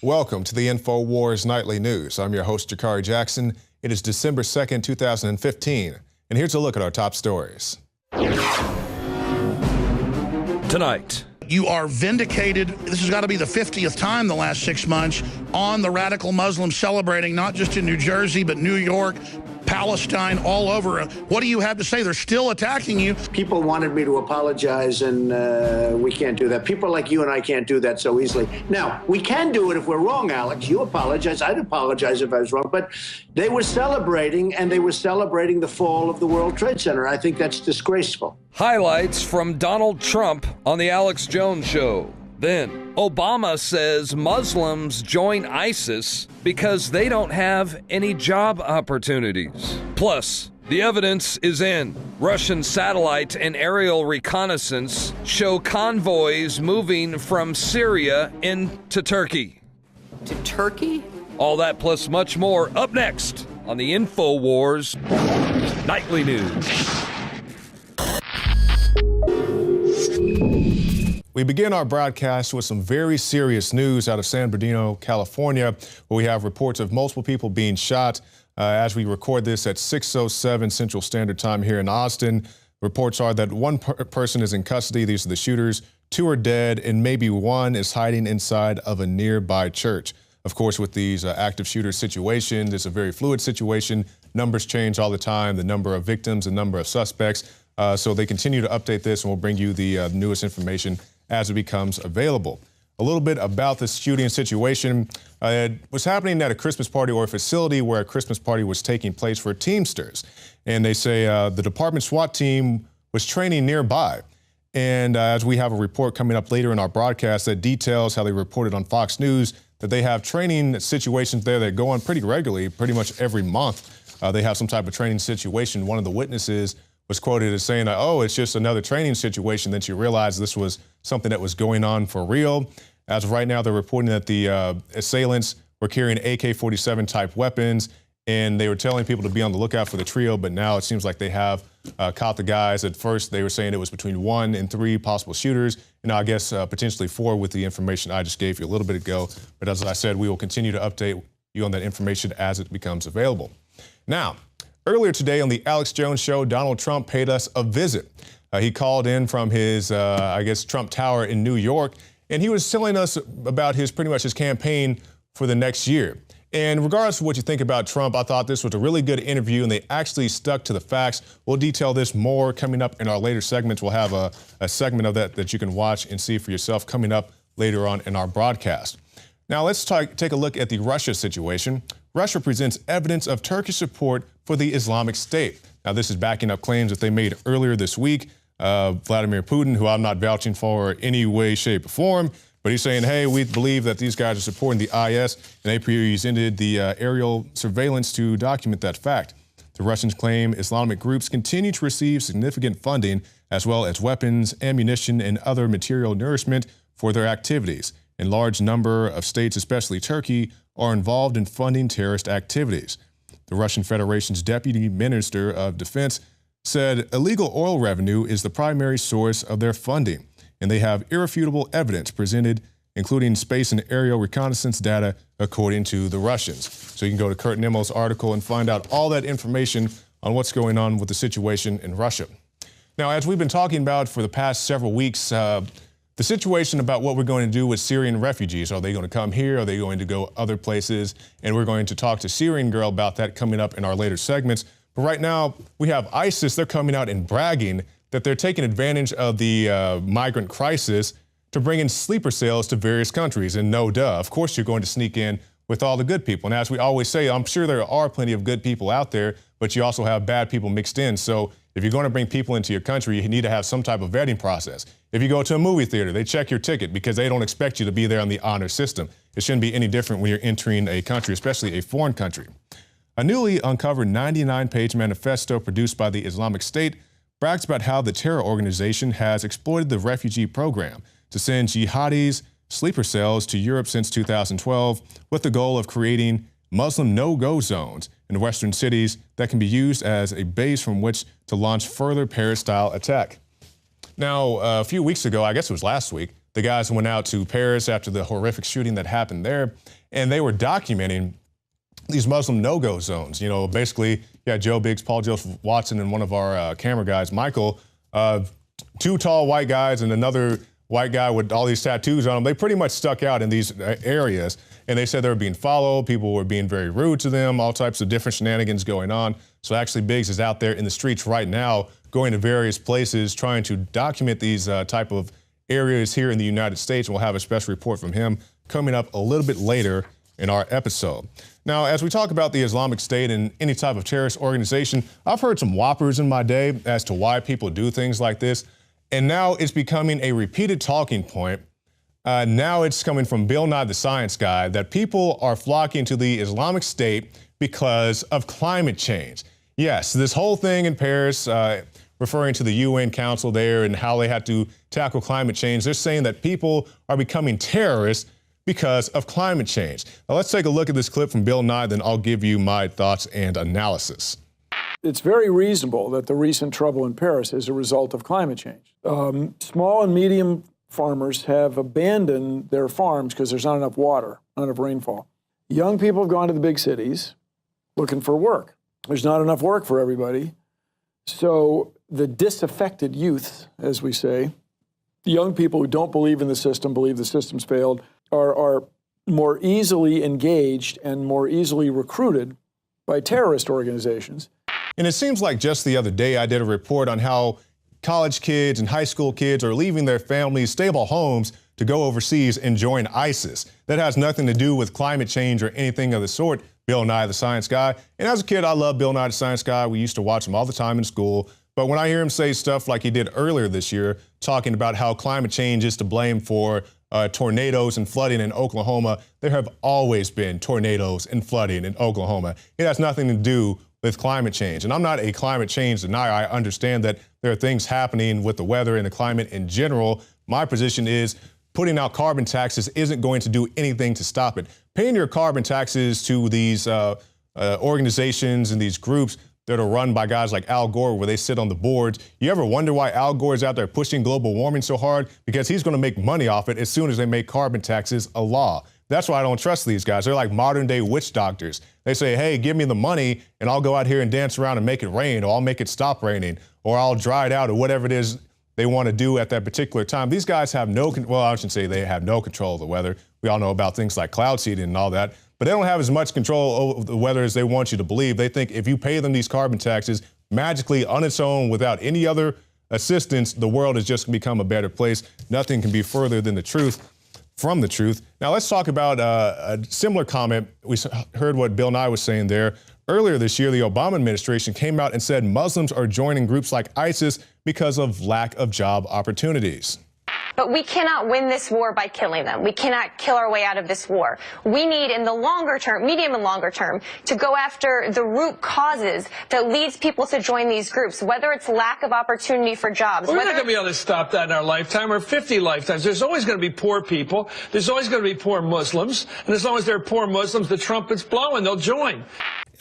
Welcome to the INFOWARS Nightly News. I'm your host, Jakari Jackson. It is December 2nd, 2015, and here's a look at our top stories. Tonight. You are vindicated. This has got to be the 50th time the last 6 months on the radical Muslims celebrating, not just in New Jersey, but New York, Palestine, all over. What do you have to say? They're still attacking you. People wanted me to apologize, and we can't do that. People like you and I can't do that so easily. Now, we can do it if we're wrong, Alex. You apologize. I'd apologize if I was wrong. But they were celebrating, and they were celebrating the fall of the World Trade Center. I think that's disgraceful. Highlights from Donald Trump on The Alex Jones Show. Then, Obama says Muslims join ISIS because they don't have any job opportunities. Plus, the evidence is in. Russian satellite and aerial reconnaissance show convoys moving from Syria into Turkey. To Turkey? All that plus much more up next on the INFOWARS Nightly News. We begin our broadcast with some very serious news out of San Bernardino, California, where we have reports of multiple people being shot as we record this at 6:07 Central Standard Time here in Austin. Reports are that one person is in custody. These are the shooters. 2 are dead, and maybe 1 is hiding inside of a nearby church. Of course, with these active shooter situations, it's a very fluid situation. Numbers change all the time, the number of victims, the number of suspects. So they continue to update this, and we'll bring you the newest information as it becomes available. A little bit about this shooting situation. It was happening at a Christmas party or a facility where a Christmas party was taking place for Teamsters. And they say the department SWAT team was training nearby. And as we have a report coming up later in our broadcast that details how they reported on Fox News that they have training situations there that go on pretty regularly, pretty much every month. They have some type of training situation. One of the witnesses was quoted as saying, oh, it's just another training situation, that you realize this was something that was going on for real. As of right now, they're reporting that the assailants were carrying AK-47 type weapons, and they were telling people to be on the lookout for the trio, but now it seems like they have caught the guys. At first, they were saying it was between 1 and 3 possible shooters, and I guess potentially 4 with the information I just gave you a little bit ago. But as I said, we will continue to update you on that information as it becomes available. Now, earlier today on the Alex Jones Show, Donald Trump paid us a visit. He called in from his, I guess, Trump Tower in New York, and he was telling us about pretty much his campaign for the next year. And regardless of what you think about Trump, I thought this was a really good interview, and they actually stuck to the facts. We'll detail this more coming up in our later segments. We'll have a segment of that you can watch and see for yourself coming up later on in our broadcast. Now let's take a look at the Russia situation. Russia presents evidence of Turkish support for the Islamic State. Now, this is backing up claims that they made earlier this week. Vladimir Putin, who I'm not vouching for any way, shape, or form, but he's saying, hey, we believe that these guys are supporting the IS, and they presented the aerial surveillance to document that fact. The Russians claim Islamic groups continue to receive significant funding, as well as weapons, ammunition, and other material nourishment for their activities. A large number of states, especially Turkey, are involved in funding terrorist activities. The Russian Federation's Deputy Minister of Defense said illegal oil revenue is the primary source of their funding, and they have irrefutable evidence presented, including space and aerial reconnaissance data, according to the Russians. So you can go to Kurt Nimmel's article and find out all that information on what's going on with the situation in Russia. Now, as we've been talking about for the past several weeks, the situation about what we're going to do with Syrian refugees. Are they going to come here? Are they going to go other places? And we're going to talk to Syrian Girl about that coming up in our later segments. But right now, we have ISIS. They're coming out and bragging that they're taking advantage of the migrant crisis to bring in sleeper cells to various countries. And no duh, of course you're going to sneak in with all the good people. And as we always say, I'm sure there are plenty of good people out there, but you also have bad people mixed in. So if you're going to bring people into your country, you need to have some type of vetting process. If you go to a movie theater, they check your ticket because they don't expect you to be there on the honor system. It shouldn't be any different when you're entering a country, especially a foreign country. A newly uncovered 99-page manifesto produced by the Islamic State brags about how the terror organization has exploited the refugee program to send jihadis, sleeper cells to Europe since 2012 with the goal of creating Muslim no-go zones in Western cities that can be used as a base from which to launch further Paris-style attack. Now, a few weeks ago, I guess it was last week, the guys went out to Paris after the horrific shooting that happened there, and they were documenting these Muslim no-go zones. You know, basically, yeah, Joe Biggs, Paul Joseph Watson, and one of our camera guys, Michael, two tall white guys and another white guy with all these tattoos on them. They pretty much stuck out in these areas, and they said they were being followed. People were being very rude to them, all types of different shenanigans going on. So actually, Biggs is out there in the streets right now, going to various places, trying to document these type of areas here in the United States. And we'll have a special report from him coming up a little bit later in our episode. Now, as we talk about the Islamic State and any type of terrorist organization, I've heard some whoppers in my day as to why people do things like this. And now it's becoming a repeated talking point. Now it's coming from Bill Nye the Science Guy that people are flocking to the Islamic State because of climate change. Yes, this whole thing in Paris, referring to the UN Council there and how they had to tackle climate change, they're saying that people are becoming terrorists because of climate change. Now let's take a look at this clip from Bill Nye, then I'll give you my thoughts and analysis. It's very reasonable that the recent trouble in Paris is a result of climate change. Small and medium farmers have abandoned their farms because there's not enough water, not enough rainfall. Young people have gone to the big cities looking for work. There's not enough work for everybody. So the disaffected youth, as we say, the young people who don't believe in the system, believe the system's failed, are more easily engaged and more easily recruited by terrorist organizations. And it seems like just the other day I did a report on how college kids and high school kids are leaving their families' stable homes to go overseas and join ISIS. That has nothing to do with climate change or anything of the sort. Bill Nye the Science Guy. And as a kid, I loved Bill Nye the Science Guy. We used to watch him all the time in school. But when I hear him say stuff like he did earlier this year, talking about how climate change is to blame for tornadoes and flooding in Oklahoma, there have always been tornadoes and flooding in Oklahoma. It has nothing to do with climate change. And I'm not a climate change denier. I understand that there are things happening with the weather and the climate in general. My position is putting out carbon taxes isn't going to do anything to stop it. Paying your carbon taxes to these organizations and these groups that are run by guys like Al Gore, where they sit on the boards. You ever wonder why Al Gore is out there pushing global warming so hard? Because he's going to make money off it as soon as they make carbon taxes a law. That's why I don't trust these guys. They're like modern day witch doctors. They say, hey, give me the money and I'll go out here and dance around and make it rain, or I'll make it stop raining, or I'll dry it out, or whatever it is they want to do at that particular time. These guys have well, I shouldn't say they have no control of the weather. We all know about things like cloud seeding and all that, but they don't have as much control over the weather as they want you to believe. They think if you pay them these carbon taxes, magically on its own, without any other assistance, the world has just become a better place. Nothing can be further than the truth. From the truth. Now let's talk about a similar comment. We heard what Bill Nye was saying there. Earlier this year, the Obama administration came out and said Muslims are joining groups like ISIS because of lack of job opportunities. But we cannot win this war by killing them. We cannot kill our way out of this war. We need, in the longer term, medium and longer term, to go after the root causes that leads people to join these groups, whether it's lack of opportunity for jobs. We're not going to be able to stop that in our lifetime or 50 lifetimes. There's always going to be poor people. There's always going to be poor Muslims. And as long as there are poor Muslims, the trumpet's blowing. They'll join.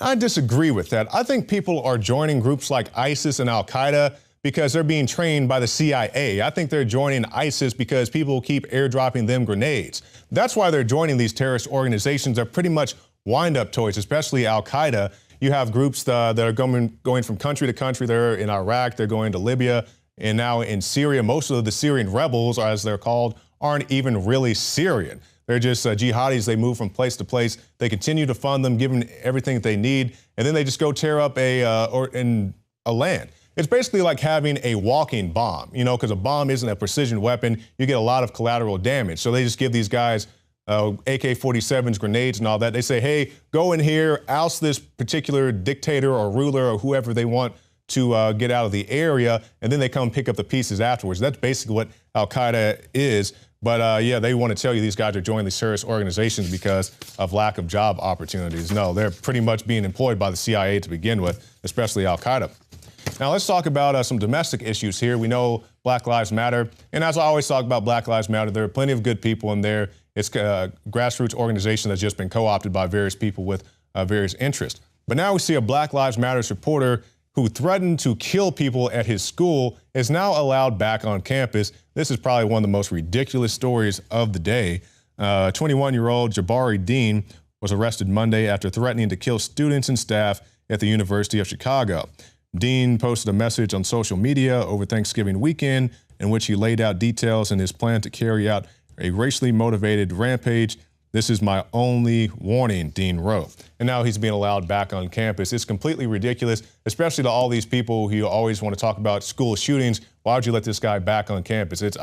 I disagree with that. I think people are joining groups like ISIS and Al-Qaeda because they're being trained by the CIA. I think they're joining ISIS because people keep airdropping them grenades. That's why they're joining these terrorist organizations. They're pretty much wind-up toys, especially Al-Qaeda. You have groups that are going from country to country. They're in Iraq, they're going to Libya, and now in Syria. Most of the Syrian rebels, as they're called, aren't even really Syrian. They're just jihadis. They move from place to place. They continue to fund them, give them everything that they need, and then they just go tear up a land. It's basically like having a walking bomb, you know, because a bomb isn't a precision weapon. You get a lot of collateral damage. So they just give these guys AK-47s, grenades and all that. They say, hey, go in here, oust this particular dictator or ruler or whoever they want to get out of the area, and then they come pick up the pieces afterwards. That's basically what Al-Qaeda is. But yeah, they want to tell you these guys are joining these terrorist organizations because of lack of job opportunities. No, they're pretty much being employed by the CIA to begin with, especially Al-Qaeda. Now let's talk about some domestic issues here. We know Black Lives Matter. And as I always talk about Black Lives Matter, there are plenty of good people in there. It's a grassroots organization that's just been co-opted by various people with various interests. But now we see a Black Lives Matter reporter who threatened to kill people at his school, is now allowed back on campus. This is probably one of the most ridiculous stories of the day. 21-year-old Jabari Dean was arrested Monday after threatening to kill students and staff at the University of Chicago. Dean posted a message on social media over Thanksgiving weekend in which he laid out details in his plan to carry out a racially motivated rampage. "This is my only warning," Dean wrote. And now he's being allowed back on campus. It's completely ridiculous, especially to all these people who always want to talk about school shootings. Why would you let this guy back on campus? It's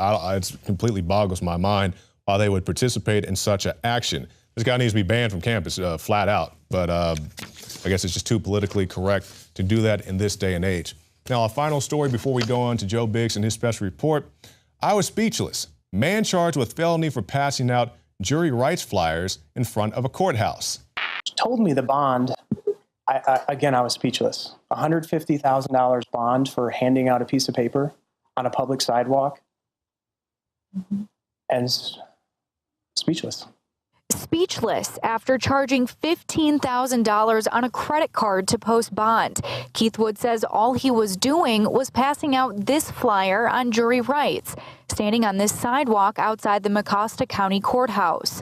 completely boggles my mind why they would participate in such an action. This guy needs to be banned from campus flat out. But I guess it's just too politically correct to do that in this day and age. Now, a final story before we go on to Joe Biggs and his special report. I was speechless. Man charged with felony for passing out jury rights flyers in front of a courthouse. Told me the bond. I was speechless. $150,000 bond for handing out a piece of paper on a public sidewalk. And speechless. Speechless after charging $15,000 on a credit card to post bond. Keith Wood says all he was doing was passing out this flyer on jury rights, standing on this sidewalk outside the Mecosta County Courthouse.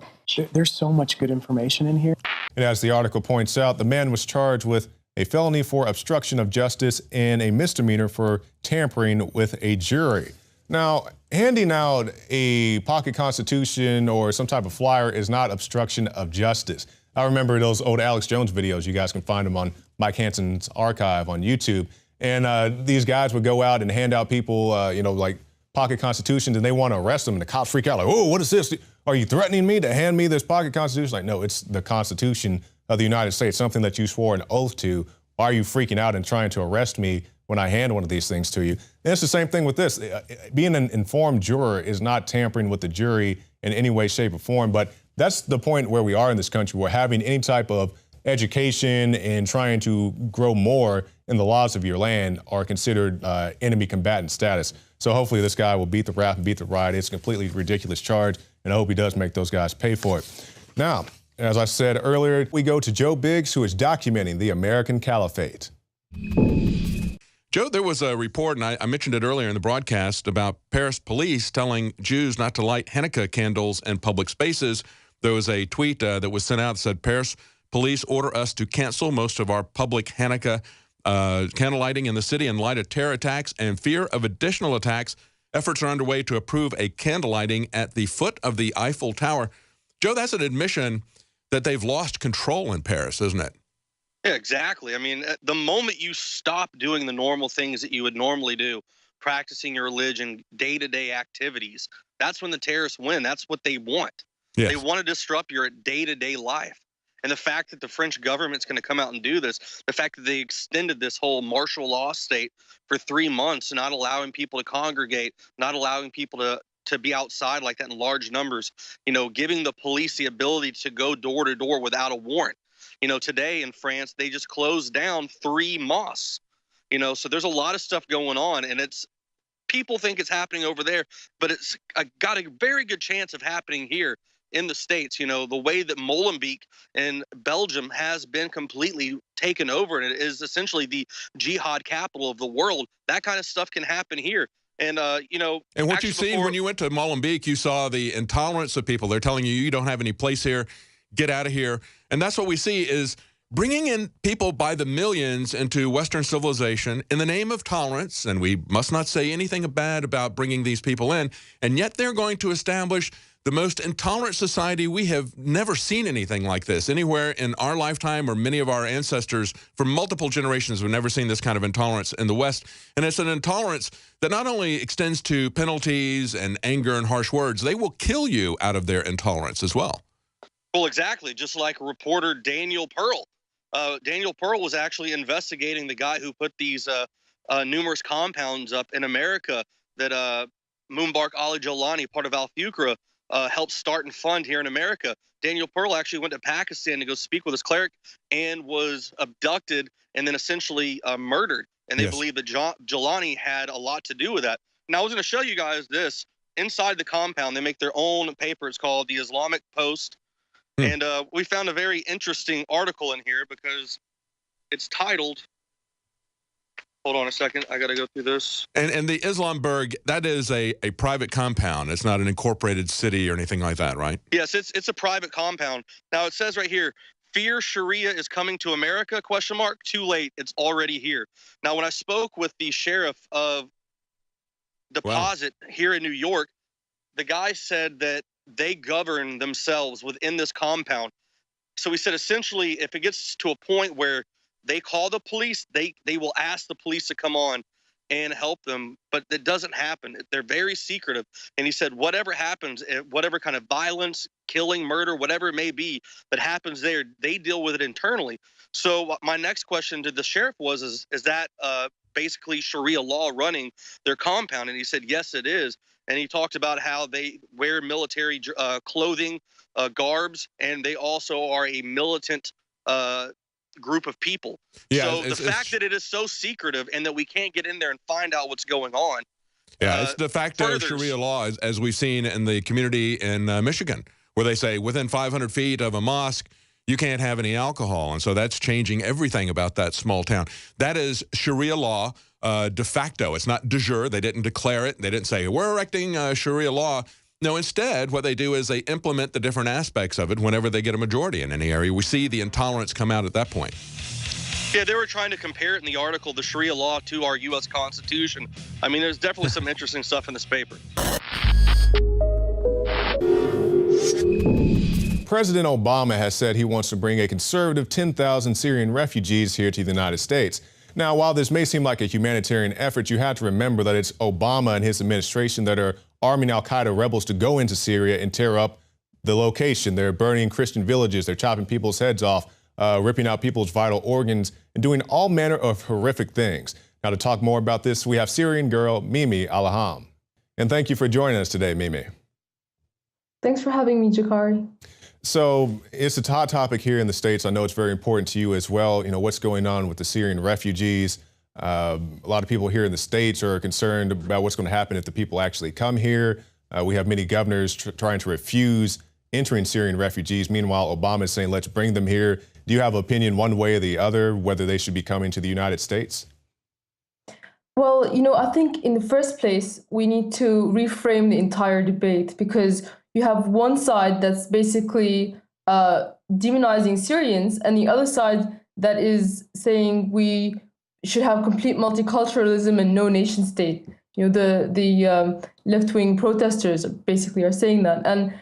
There's so much good information in here. And as the article points out, the man was charged with a felony for obstruction of justice and a misdemeanor for tampering with a jury. Now, handing out a pocket constitution or some type of flyer is not obstruction of justice. I remember those old Alex Jones videos. You guys can find them on Mike Hanson's archive on YouTube. And these guys would go out and hand out people, like pocket constitutions, and they want to arrest them. And the cops freak out like, "Oh, what is this? Are you threatening me to hand me this pocket constitution?" Like, no, it's the Constitution of the United States, something that you swore an oath to. Why are you freaking out and trying to arrest me when I hand one of these things to you? And it's the same thing with this. Being an informed juror is not tampering with the jury in any way, shape, or form. But that's the point where we are in this country. We're having any type of education and trying to grow more in the laws of your land are considered enemy combatant status. So hopefully this guy will beat the rap and beat the riot. It's a completely ridiculous charge, and I hope he does make those guys pay for it. Now, as I said earlier, we go to Joe Biggs, who is documenting the American Caliphate. Joe, there was a report, and I mentioned it earlier in the broadcast, about Paris police telling Jews not to light Hanukkah candles in public spaces. There was a tweet that was sent out that said, "Paris police order us to cancel most of our public Hanukkah candle lighting in the city in light of terror attacks and fear of additional attacks. Efforts are underway to approve a candle lighting at the foot of the Eiffel Tower." Joe, that's an admission that they've lost control in Paris, isn't it? Yeah, exactly. I mean, the moment you stop doing the normal things that you would normally do, practicing your religion, day-to-day activities, that's when the terrorists win. That's what they want. Yes. They want to disrupt your day-to-day life. And the fact that the French government's going to come out and do this, the fact that they extended this whole martial law state for 3 months, not allowing people to congregate, not allowing people to be outside like that in large numbers, giving the police the ability to go door to door without a warrant. Today in France, they just closed down 3 mosques, so there's a lot of stuff going on, and people think it's happening over there, but it's got a very good chance of happening here in the States. The way that Molenbeek in Belgium has been completely taken over, and it is essentially the jihad capital of the world. That kind of stuff can happen here. And, and what you see when you went to Molenbeek, you saw the intolerance of people. They're telling you don't have any place here. Get out of here. And that's what we see is bringing in people by the millions into Western civilization in the name of tolerance. And we must not say anything bad about bringing these people in. And yet they're going to establish the most intolerant society. We have never seen anything like this anywhere in our lifetime, or many of our ancestors for multiple generations have never seen this kind of intolerance in the West. And it's an intolerance that not only extends to penalties and anger and harsh words, they will kill you out of their intolerance as well. Well, exactly. Just like reporter Daniel Pearl. Daniel Pearl was actually investigating the guy who put these numerous compounds up in America that Mubarak Ali Jolani, part of Al-Fuqra, helped start and fund here in America. Daniel Pearl actually went to Pakistan to go speak with his cleric and was abducted and then essentially murdered. And they believe that Jolani had a lot to do with that. Now, I was going to show you guys this. Inside the compound, they make their own paper. It's called the Islamic Post. And we found a very interesting article in here because it's titled, Hold on a second. I got to go through this. And the Islamberg, that is a private compound. It's not an incorporated city or anything like that, right? Yes, it's a private compound. Now, it says right here, fear Sharia is coming to America, ? Too late. It's already here. Now, when I spoke with the sheriff of Deposit here in New York, the guy said that they govern themselves within this compound. So he said, essentially, if it gets to a point where they call the police, they will ask the police to come on and help them, but that doesn't happen. They're very secretive. And he said, whatever happens, whatever kind of violence, killing, murder, whatever it may be that happens there, they deal with it internally. So my next question to the sheriff was, is that basically Sharia law running their compound? And he said, yes, it is. And he talked about how they wear military clothing, garbs, and they also are a militant group of people. Yeah, so the fact that it is so secretive and that we can't get in there and find out what's going on. Yeah, it's de facto Sharia law, as we've seen in the community in Michigan, where they say within 500 feet of a mosque, you can't have any alcohol. And so that's changing everything about that small town. That is Sharia law de facto. It's not de jure. They didn't declare it. They didn't say, we're erecting Sharia law. No, instead, what they do is they implement the different aspects of it whenever they get a majority in any area. We see the intolerance come out at that point. Yeah, they were trying to compare it in the article, the Sharia law, to our U.S. Constitution. I mean, there's definitely some interesting stuff in this paper. President Obama has said he wants to bring a conservative 10,000 Syrian refugees here to the United States. Now, while this may seem like a humanitarian effort, you have to remember that it's Obama and his administration that are arming al-Qaeda rebels to go into Syria and tear up the location. They're burning Christian villages, they're chopping people's heads off, ripping out people's vital organs, and doing all manner of horrific things. Now, to talk more about this, we have Syrian girl Mimi Alaham. And thank you for joining us today, Mimi. Thanks for having me, Jakari. So it's a hot topic here in the States. I know it's very important to you as well. You know, what's going on with the Syrian refugees. A lot of people here in the States are concerned about what's going to happen if the people actually come here. We have many governors trying to refuse entering Syrian refugees. Meanwhile, Obama is saying, let's bring them here. Do you have an opinion one way or the other, whether they should be coming to the United States? Well, you know, I think in the first place, we need to reframe the entire debate, because you have one side that's basically demonizing Syrians, and the other side that is saying we should have complete multiculturalism and no nation state. You know, the left-wing protesters basically are saying that. And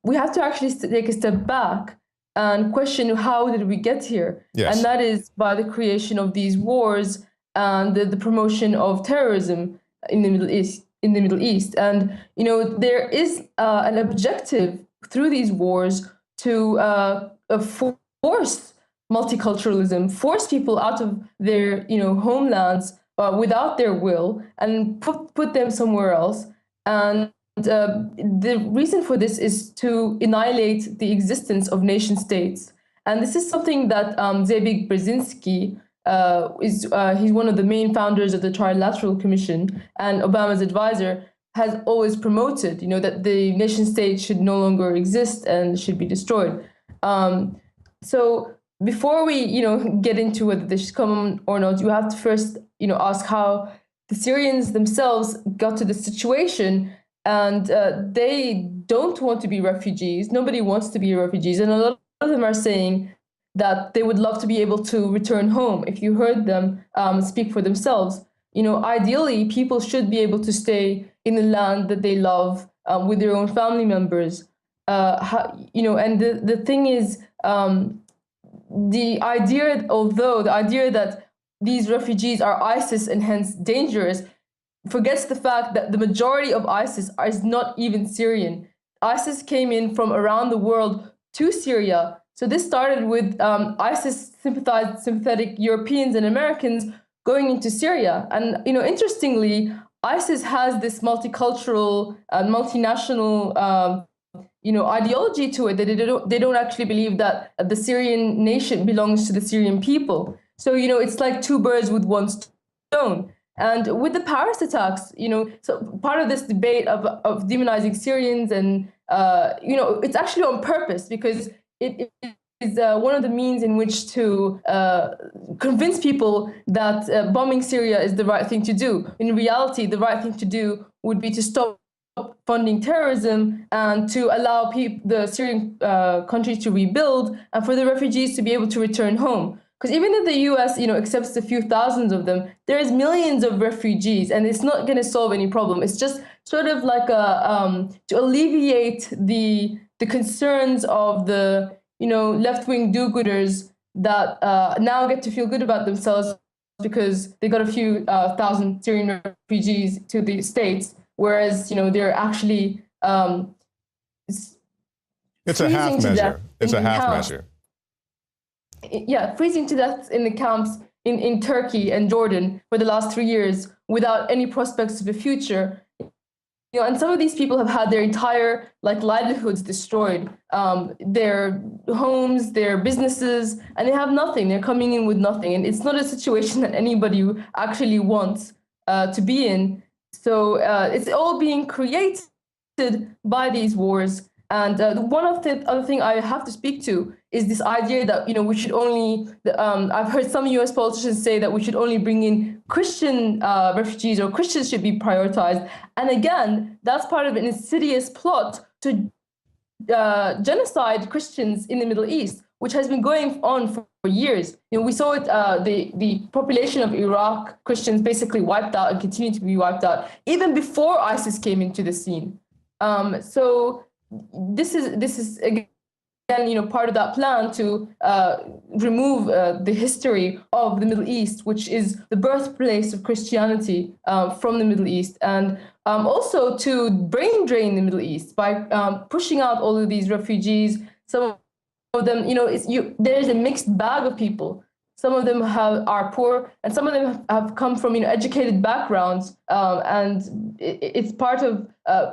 we have to actually take a step back and question, how did we get here? Yes. And that is by the creation of these wars and the promotion of terrorism in the Middle East. And, you know, there is an objective through these wars to force multiculturalism, force people out of their, you know, homelands without their will, and put them somewhere else. And the reason for this is to annihilate the existence of nation states. And this is something that Zebig Brzezinski he's one of the main founders of the Trilateral Commission, and Obama's advisor, has always promoted, you know, that the nation state should no longer exist and should be destroyed. So before we, you know, get into whether they should come or not, you have to first, you know, ask how the Syrians themselves got to the situation. And they don't want to be refugees. Nobody wants to be refugees. And a lot of them are saying that they would love to be able to return home. If you heard them speak for themselves, you know, ideally, people should be able to stay in the land that they love with their own family members. You know, and the thing is, the idea that these refugees are ISIS and hence dangerous forgets the fact that the majority of ISIS is not even Syrian. ISIS came in from around the world to Syria. So this started with ISIS sympathetic Europeans and Americans going into Syria. And, you know, interestingly, ISIS has this multicultural, multinational, you know, ideology to it, that they don't actually believe that the Syrian nation belongs to the Syrian people. So, you know, it's like two birds with one stone. And with the Paris attacks, you know, so part of this debate of demonizing Syrians and, you know, it's actually on purpose, because it one of the means in which to convince people that bombing Syria is the right thing to do. In reality, the right thing to do would be to stop funding terrorism and to allow the Syrian country to rebuild and for the refugees to be able to return home. Because even if the U.S., accepts a few thousands of them, there is millions of refugees, and it's not going to solve any problem. It's just sort of like to alleviate the concerns of the left-wing do-gooders that now get to feel good about themselves because they got a few thousand Syrian refugees to the States, whereas they're actually it's a half measure. It's a half measure. Yeah, freezing to death in the camps in Turkey and Jordan for the last 3 years without any prospects of a future. And some of these people have had their entire livelihoods destroyed, their homes, their businesses, and they have nothing. They're coming in with nothing, and it's not a situation that anybody actually wants to be in. So it's all being created by these wars. And one of the other thing I have to speak to is this idea that we should only. I've heard some U.S. politicians say that we should only bring in Christian refugees, or Christians should be prioritized. And again, that's part of an insidious plot to genocide Christians in the Middle East, which has been going on for years. We saw it. The population of Iraq Christians basically wiped out and continue to be wiped out even before ISIS came into the scene. So. This is again, part of that plan to remove the history of the Middle East, which is the birthplace of Christianity from the Middle East, and also to brain drain the Middle East by pushing out all of these refugees. Some of them, there's a mixed bag of people. Some of them are poor, and some of them have come from educated backgrounds, and it's part of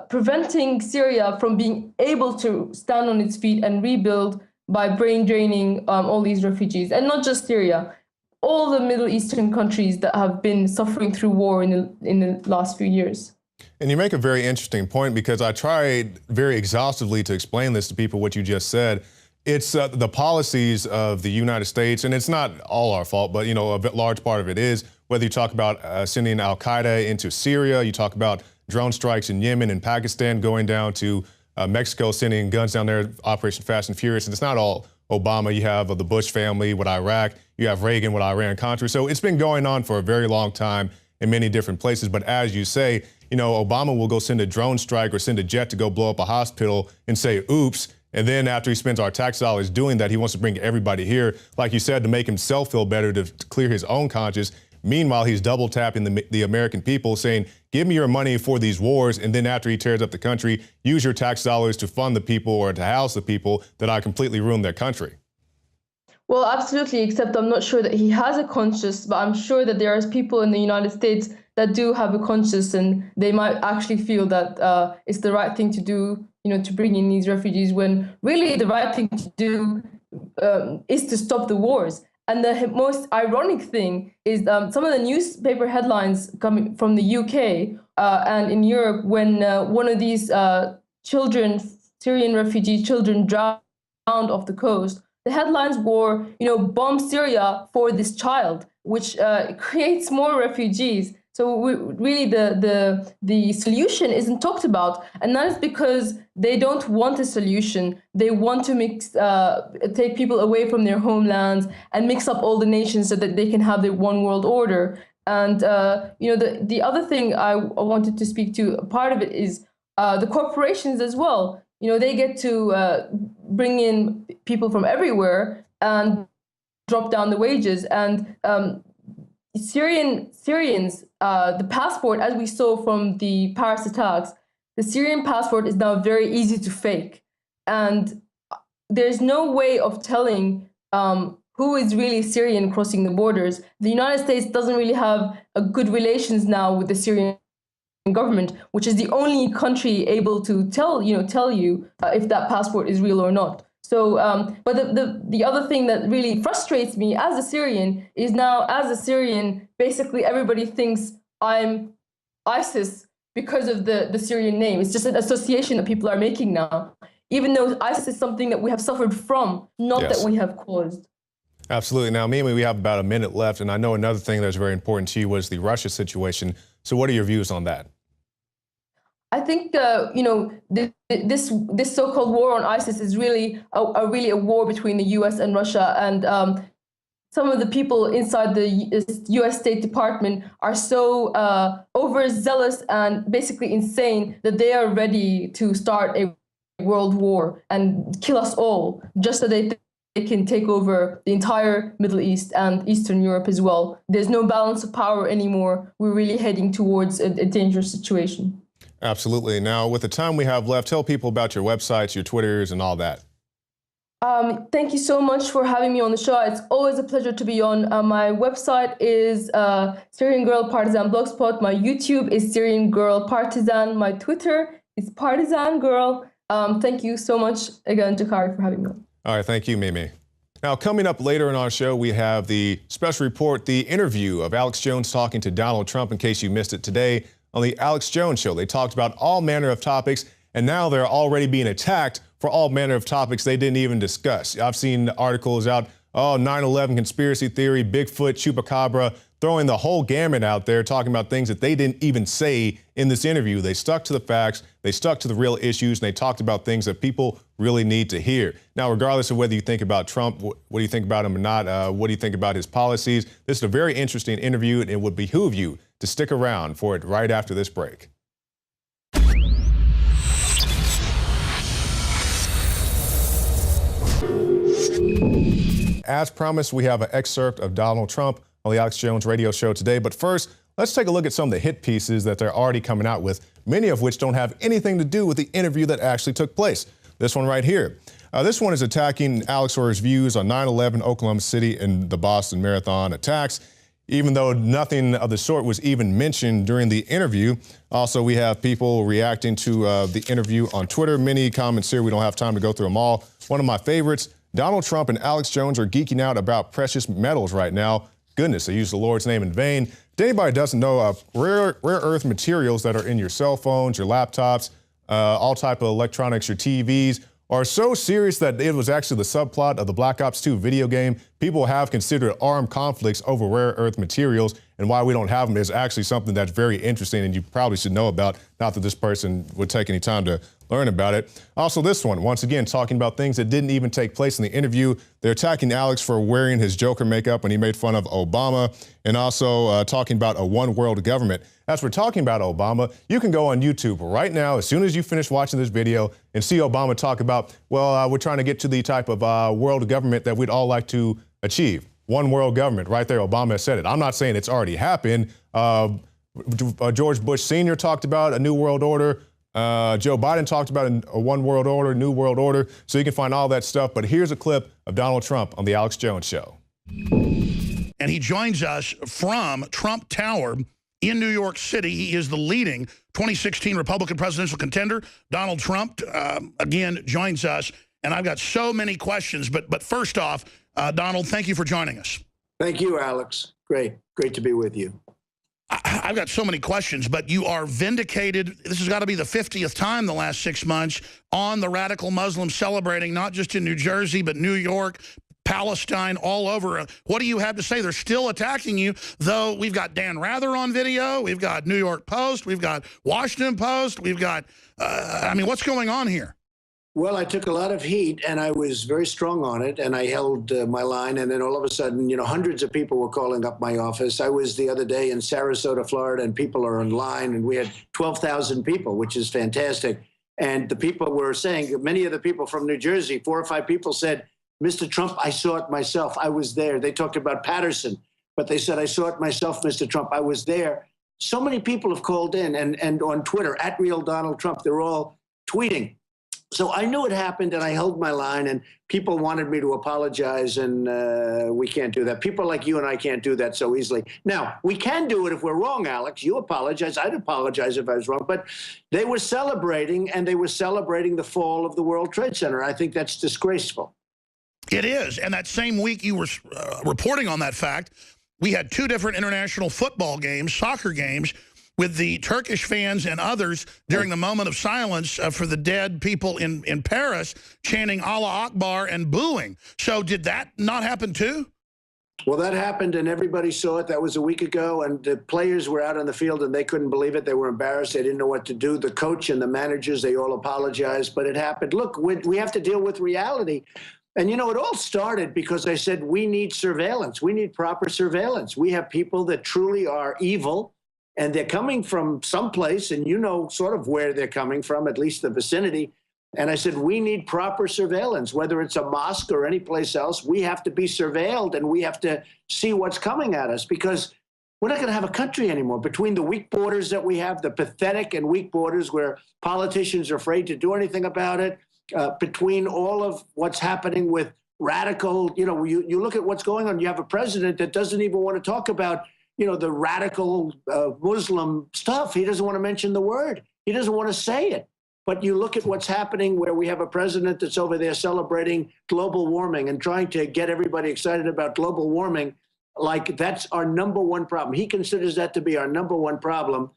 preventing Syria from being able to stand on its feet and rebuild by brain draining all these refugees, and not just Syria, all the Middle Eastern countries that have been suffering through war in the last few years. And you make a very interesting point, because I tried very exhaustively to explain this to people, what you just said. It's the policies of the United States, and it's not all our fault, but a large part of it is, whether you talk about sending Al-Qaeda into Syria, you talk about drone strikes in Yemen and Pakistan, going down to Mexico, sending guns down there, Operation Fast and Furious. And it's not all Obama. You have the Bush family with Iraq, you have Reagan with Iran-Contra. So it's been going on for a very long time in many different places. But as you say, Obama will go send a drone strike or send a jet to go blow up a hospital and say, oops. And then after he spends our tax dollars doing that, he wants to bring everybody here, like you said, to make himself feel better, to clear his own conscience. Meanwhile, he's double tapping the American people, saying, give me your money for these wars. And then after he tears up the country, use your tax dollars to fund the people or to house the people that I completely ruined their country. Well, absolutely, except I'm not sure that he has a conscience, but I'm sure that there are people in the United States that do have a conscience, and they might actually feel that it's the right thing to do, to bring in these refugees, when really the right thing to do is to stop the wars. And the most ironic thing is some of the newspaper headlines coming from the UK and in Europe, when one of these children, Syrian refugee children, drowned off the coast. The headlines were, bomb Syria for this child, which creates more refugees. So really the solution isn't talked about. And that is because they don't want a solution. They want to take people away from their homelands and mix up all the nations so that they can have their one world order. And, the other thing I wanted to speak to, part of it is the corporations as well. They get to bring in people from everywhere and drop down the wages. And Syrians, the passport, as we saw from the Paris attacks, the Syrian passport is now very easy to fake. And there's no way of telling who is really Syrian crossing the borders. The United States doesn't really have a good relations now with the Syrian government, which is the only country able to tell you if that passport is real or not. So, but the other thing that really frustrates me as a Syrian is now, as a Syrian, basically everybody thinks I'm ISIS because of the Syrian name. It's just an association that people are making now. even though ISIS is something that we have suffered from, not Yes. that we have caused. Absolutely. Now, Mimi, we have about a minute left, and I know another thing that's very important to you was the Russia situation. So what are your views on that? I think this so-called war on ISIS is really a war between the U.S. and Russia, and some of the people inside the U.S. State Department are so overzealous and basically insane that they are ready to start a world war and kill us all, just so they can take over the entire Middle East and Eastern Europe as well. There's no balance of power anymore. We're really heading towards a dangerous situation. Absolutely. Now, with the time we have left, tell people about your websites, your Twitters, and all that. Thank you so much for having me on the show. It's always a pleasure to be on. My website is Syrian Girl Partisan Blogspot. My YouTube is Syrian Girl Partisan. My Twitter is Partisan Girl. Thank you so much again, Jakari, for having me on. All right. Thank you, Mimi. Now, coming up later in our show, we have the special report, the interview of Alex Jones talking to Donald Trump, in case you missed it today on the Alex Jones Show. They talked about all manner of topics, and now they're already being attacked for all manner of topics they didn't even discuss. I've seen articles out, 9/11 conspiracy theory, Bigfoot, Chupacabra, throwing the whole gamut out there, talking about things that they didn't even say in this interview. They stuck to the facts, they stuck to the real issues, and they talked about things that people really need to hear. Now, regardless of whether you think about Trump, what do you think about him or not, what do you think about his policies, this is a very interesting interview, and it would behoove you to stick around for it right after this break. As promised, we have an excerpt of Donald Trump on the Alex Jones radio show today. But first, let's take a look at some of the hit pieces that they're already coming out with, many of which don't have anything to do with the interview that actually took place. This one right here. This one is attacking Alex or his views on 9/11, Oklahoma City, and the Boston Marathon attacks, even though nothing of the sort was even mentioned during the interview. Also, we have people reacting to the interview on Twitter. Many comments here. We don't have time to go through them all. One of my favorites, Donald Trump and Alex Jones are geeking out about precious metals right now. Goodness, they use the Lord's name in vain. If anybody doesn't know, rare earth materials that are in your cell phones, your laptops, all type of electronics, your TVs, are so serious that it was actually the subplot of the Black Ops 2 video game. People have considered armed conflicts over rare earth materials, and why we don't have them is actually something that's very interesting and you probably should know about. Not that this person would take any time to learn about it. Also, this one, once again, talking about things that didn't even take place in the interview. They're attacking Alex for wearing his Joker makeup when he made fun of Obama, and also talking about a one world government. As we're talking about Obama, you can go on YouTube right now, as soon as you finish watching this video, and see Obama talk about, well, we're trying to get to the type of world government that we'd all like to achieve. One world government, right there, Obama said it. I'm not saying it's already happened. George Bush Sr. talked about a new world order. Joe Biden talked about a one world order, new world order. So you can find all that stuff. But here's a clip of Donald Trump on the Alex Jones Show. And he joins us from Trump Tower in New York City. He is the leading 2016 Republican presidential contender. Donald Trump, again, joins us. And I've got so many questions. But first off, Donald, thank you for joining us. Thank you, Alex. Great to be with you. I've got so many questions, but you are vindicated. This has got to be the 50th time the last 6 months on the radical Muslims celebrating, not just in New Jersey, but New York, Palestine, all over. What do you have to say? They're still attacking you, though we've got Dan Rather on video. We've got New York Post. We've got Washington Post. We've got, I mean, what's going on here? Well, I took a lot of heat, and I was very strong on it, and I held my line, and then all of a sudden, hundreds of people were calling up my office. I was the other day in Sarasota, Florida, and people are online, and we had 12,000 people, which is fantastic. And the people were saying, many of the people from New Jersey, 4 or 5 people said, Mr. Trump, I saw it myself. I was there. They talked about Patterson, but they said, I saw it myself, Mr. Trump. I was there. So many people have called in, and on Twitter, @RealDonaldTrump, they're all tweeting. So I knew it happened, and I held my line, and people wanted me to apologize, and we can't do that. People like you and I can't do that so easily. Now, we can do it if we're wrong, Alex. You apologize. I'd apologize if I was wrong. But they were celebrating, and they were celebrating the fall of the World Trade Center. I think that's disgraceful. It is. And that same week you were reporting on that fact, we had 2 different international football games, soccer games, with the Turkish fans and others during the moment of silence for the dead people in Paris, chanting Allah Akbar and booing. So did that not happen too? Well, that happened, and everybody saw it. That was a week ago, and the players were out on the field, and they couldn't believe it. They were embarrassed. They didn't know what to do. The coach and the managers, they all apologized, but it happened. Look, we have to deal with reality. And, you know, it all started because I said we need surveillance. We need proper surveillance. We have people that truly are evil, and they're coming from someplace, and you know sort of where they're coming from, at least the vicinity. And I said, we need proper surveillance, whether it's a mosque or any place else. We have to be surveilled, and we have to see what's coming at us, because we're not going to have a country anymore. Between the weak borders that we have, the pathetic and weak borders where politicians are afraid to do anything about it, between all of what's happening with radical, you know, you look at what's going on. You have a president that doesn't even want to talk about, you know, the radical Muslim stuff. He doesn't want to mention the word. He doesn't want to say it. But you look at what's happening where we have a president that's over there celebrating global warming and trying to get everybody excited about global warming, like that's our number one problem. He considers that to be our number one problem.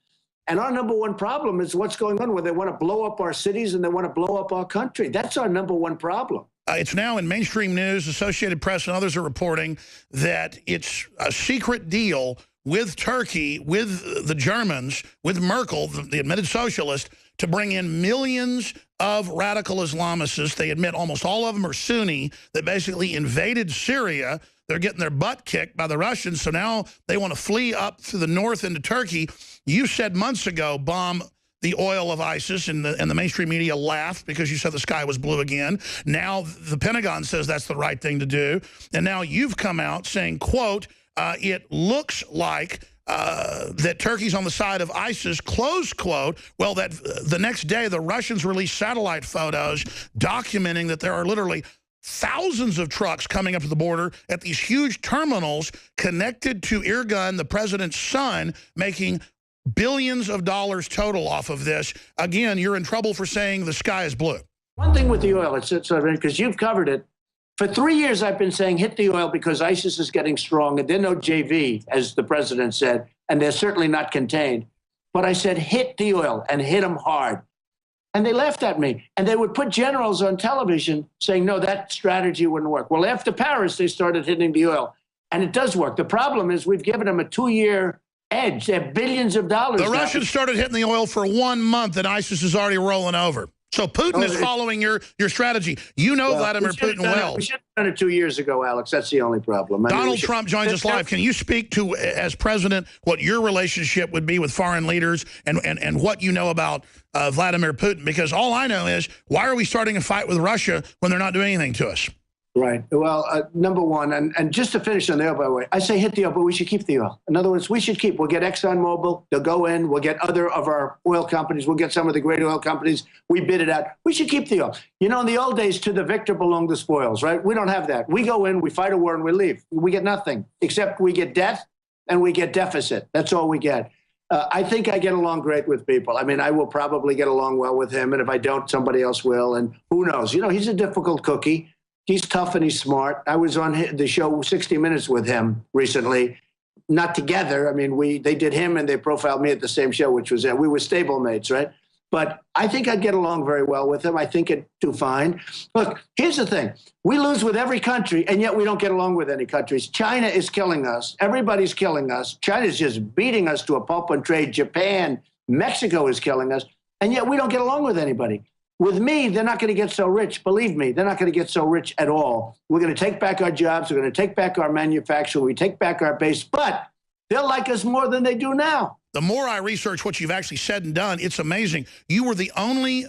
And our number one problem is what's going on where they want to blow up our cities and they want to blow up our country. That's our number one problem. It's now in mainstream news, Associated Press and others are reporting that it's a secret deal with Turkey, with the Germans, with Merkel, the admitted socialist, to bring in millions of radical Islamists. They admit almost all of them are Sunni, that basically invaded Syria. They're getting their butt kicked by the Russians, so now they want to flee up to the north into Turkey. You said months ago, bomb the oil of ISIS, and the mainstream media laughed because you said the sky was blue again. Now the Pentagon says that's the right thing to do. And now you've come out saying, quote, it looks like that Turkey's on the side of ISIS, close quote. Well, that the next day, the Russians released satellite photos documenting that there are literally thousands of trucks coming up to the border at these huge terminals connected to Erdogan, the president's son, making billions of dollars total off of this. Again, you're in trouble for saying the sky is blue. One thing with the oil, it's because you've covered it. For 3 years, I've been saying hit the oil because ISIS is getting strong, and they're no JV, as the president said, and they're certainly not contained. But I said hit the oil and hit them hard. And they laughed at me. And they would put generals on television saying, no, that strategy wouldn't work. Well, after Paris, they started hitting the oil. And it does work. The problem is we've given them a 2-year edge. They have billions of dollars. The Russians started hitting the oil for 1 month, and ISIS is already rolling over. So Putin is following your strategy. You know Vladimir Putin well. We should have done it 2 years ago, Alex. That's the only problem. Donald Trump joins us live. Can you speak to, as president, what your relationship would be with foreign leaders and what you know about Vladimir Putin? Because all I know is, why are we starting a fight with Russia when they're not doing anything to us? Right. Well, number one, and just to finish on the oil, by the way, I say hit the oil, but we should keep the oil. In other words, we should keep. We'll get ExxonMobil. They'll go in. We'll get other of our oil companies. We'll get some of the great oil companies. We bid it out. We should keep the oil. You know, in the old days, to the victor belong the spoils, right? We don't have that. We go in, we fight a war, and we leave. We get nothing, except we get debt and we get deficit. That's all we get. I think I get along great with people. I mean, I will probably get along well with him, and if I don't, somebody else will, and who knows? You know, he's a difficult cookie. He's tough and he's smart. I was on the show 60 Minutes with him recently. Not together. I mean, they did him and they profiled me at the same show, which was we were stablemates, right? But I think I'd get along very well with him. I think it'd do fine. Look, here's the thing. We lose with every country, and yet we don't get along with any countries. China is killing us. Everybody's killing us. China's just beating us to a pulp and trade. Japan, Mexico is killing us, and yet we don't get along with anybody. With me, they're not going to get so rich. Believe me, they're not going to get so rich at all. We're going to take back our jobs. We're going to take back our manufacturing. We take back our base. But they'll like us more than they do now. The more I research what you've actually said and done, it's amazing. You were the only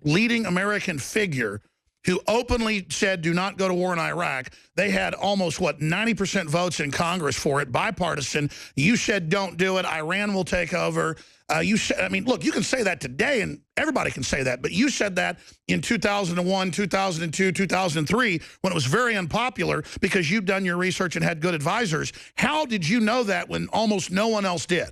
leading American figure who openly said, do not go to war in Iraq. They had almost, 90% votes in Congress for it, bipartisan. You said, don't do it. Iran will take over. You said, I mean, look, you can say that today, and everybody can say that, but you said that in 2001, 2002, 2003, when it was very unpopular because you've done your research and had good advisors. How did you know that when almost no one else did?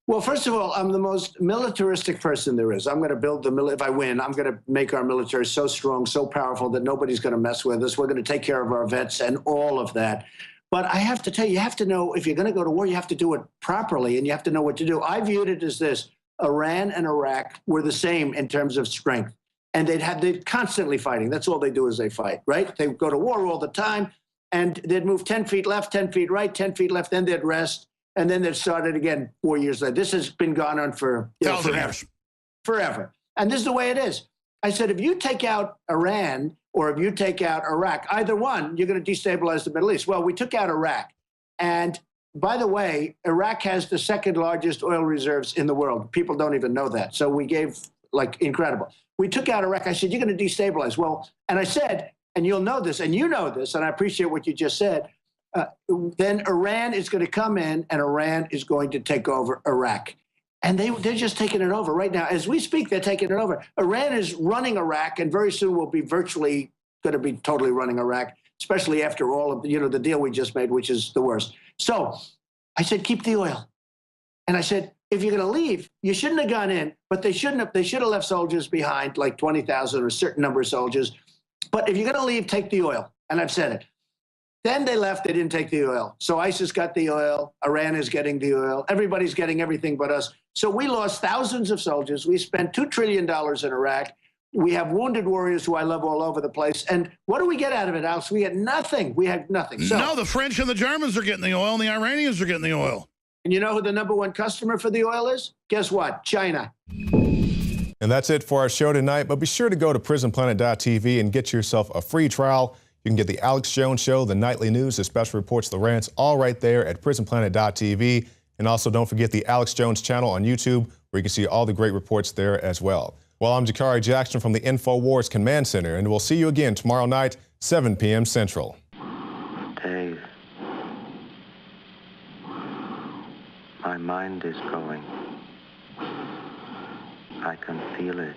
Well, first of all, I'm the most militaristic person there is. I'm going to build the military. If I win, I'm going to make our military so strong, so powerful that nobody's going to mess with us. We're going to take care of our vets and all of that. But I have to tell you, you have to know if you're going to go to war, you have to do it properly, and you have to know what to do. I viewed it as this. Iran and Iraq were the same in terms of strength. And they'd constantly fighting. That's all they do is they fight, right? They go to war all the time, and they'd move 10 feet left, 10 feet right, 10 feet left, then they'd rest, and then they'd start it again 4 years later. This has been going on for forever. And this is the way it is. I said, if you take out Iran or if you take out Iraq, either one, you're going to destabilize the Middle East. Well, we took out Iraq. And by the way, Iraq has the second largest oil reserves in the world. People don't even know that. So we gave, like, incredible. We took out Iraq. I said, you're going to destabilize. Well, and I said, and you'll know this, and you know this, and I appreciate what you just said, then Iran is going to come in, and Iran is going to take over Iraq. And they're just taking it over right now. As we speak, they're taking it over. Iran is running Iraq, and very soon will be virtually going to be totally running Iraq, especially after all of the deal we just made, which is the worst. So I said, keep the oil. And I said, if you're going to leave, you shouldn't have gone in, but they should have left soldiers behind, like 20,000 or a certain number of soldiers. But if you're going to leave, take the oil. And I've said it. Then they left, they didn't take the oil. So ISIS got the oil, Iran is getting the oil, everybody's getting everything but us. So we lost thousands of soldiers. We spent $2 trillion in Iraq. We have wounded warriors who I love all over the place. And what do we get out of it, Alex? We had nothing. We had nothing. So, no, the French and the Germans are getting the oil, and the Iranians are getting the oil. And you know who the #1 customer for the oil is? Guess what? China. And that's it for our show tonight. But be sure to go to prisonplanet.tv and get yourself a free trial. You can get the Alex Jones Show, the nightly news, the special reports, the rants, all right there at prisonplanet.tv. And also don't forget the Alex Jones channel on YouTube, where you can see all the great reports there as well. Well, I'm Jakari Jackson from the INFOWARS Command Center, and we'll see you again tomorrow night, 7 p.m. Central. Dave, my mind is going. I can feel it.